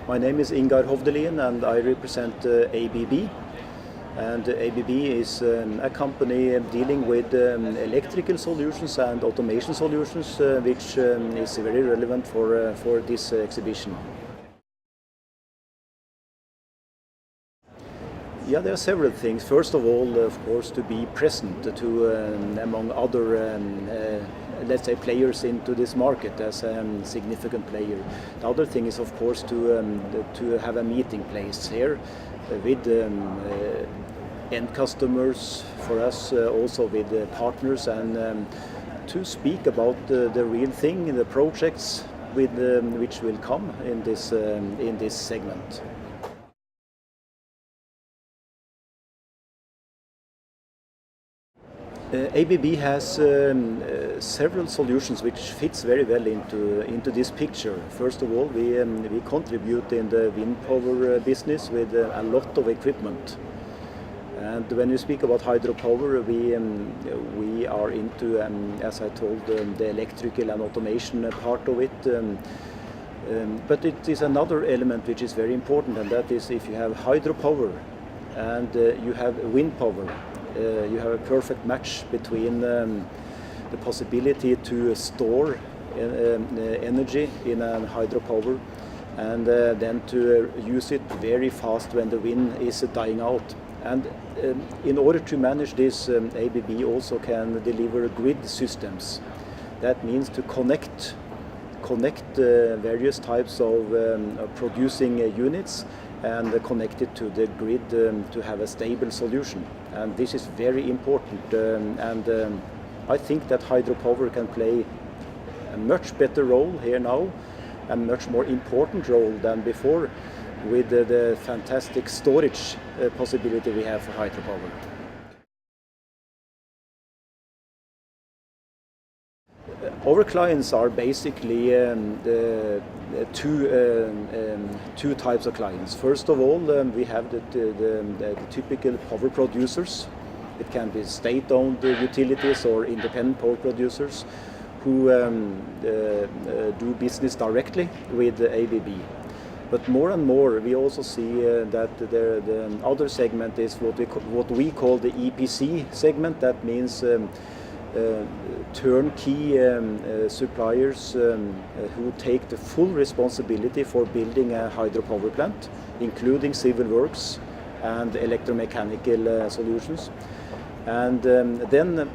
My name is Ingar Hovdelien and I represent ABB. And ABB is a company dealing with electrical solutions and automation solutions, which is very relevant for this exhibition. Yeah, there are several things. First of all, of course, to be present to, among other, let's say, players into this market as a significant player. The other thing is, of course, to have a meeting place here with end customers, for us, also with partners, and to speak about the real thing, the projects with which will come in this segment. ABB has several solutions which fits very well into this picture. First of all, we contribute in the wind power business with a lot of equipment. And when we speak about hydropower, we are into, as I told, the electrical and automation part of it. But it is another element which is very important, and that is if you have hydropower and you have wind power, you have a perfect match between the possibility to store energy in a hydropower and then to use it very fast when the wind is dying out. And in order to manage this, ABB also can deliver grid systems. That means to connect various types of producing units and connect it to the grid to have a stable solution. And this is very important, and I think that hydropower can play a much better role here now, a much more important role than before, with the fantastic storage possibility we have for hydropower. Our clients are basically two types of clients. First of all, we have the typical power producers. It can be state-owned utilities or independent power producers who do business directly with the ABB. But more and more, we also see that the other segment is what we call the EPC segment. That means turnkey suppliers who take the full responsibility for building a hydropower plant, including civil works and electromechanical solutions. And then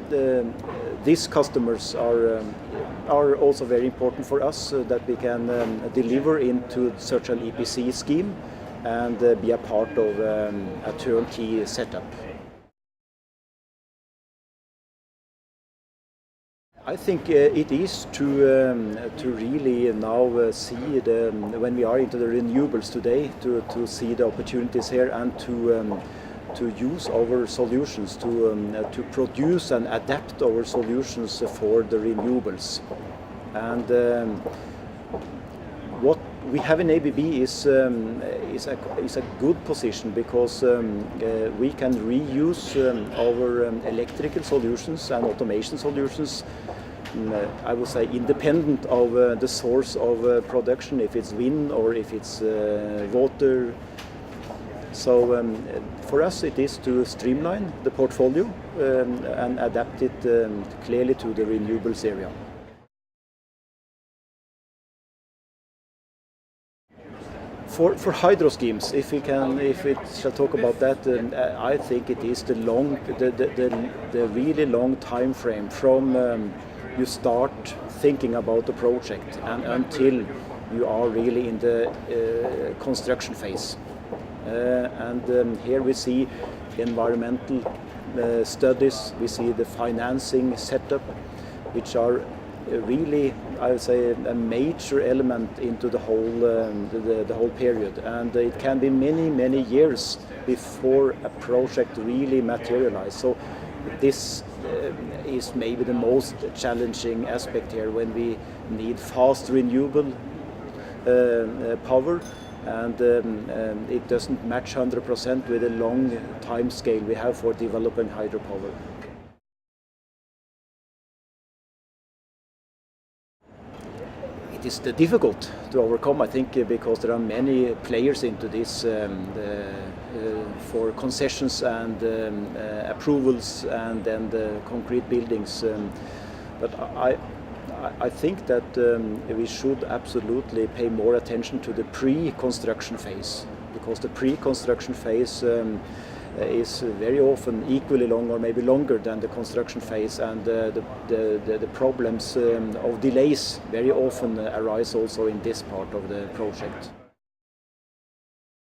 these customers are also very important for us, that we can deliver into such an EPC scheme and be a part of a turnkey setup. I think it is to really now see when we are into the renewables today, to see the opportunities here and to use our solutions to produce and adapt our solutions for the renewables. And what we have in ABB is a good position, because we can reuse our electrical solutions and automation solutions, I would say, independent of the source of production, if it's wind or if it's water. So for us it is to streamline the portfolio and adapt it clearly to the renewables area. For hydro schemes, if we shall talk about that, I think it is the really long time frame from you start thinking about the project and until you are really in the construction phase. And here we see environmental studies, we see the financing setup, which are really, I would say, a major element into the whole period. And it can be many years before a project really materializes. So this is maybe the most challenging aspect here, when we need fast renewable power, and it doesn't match 100% with the long time scale we have for developing hydropower. it is difficult to overcome, I think, because there are many players into this for concessions and approvals and then the concrete buildings. But I think that we should absolutely pay more attention to the pre-construction phase, because the pre-construction phase is very often equally long or maybe longer than the construction phase, and the problems of delays very often arise also in this part of the project.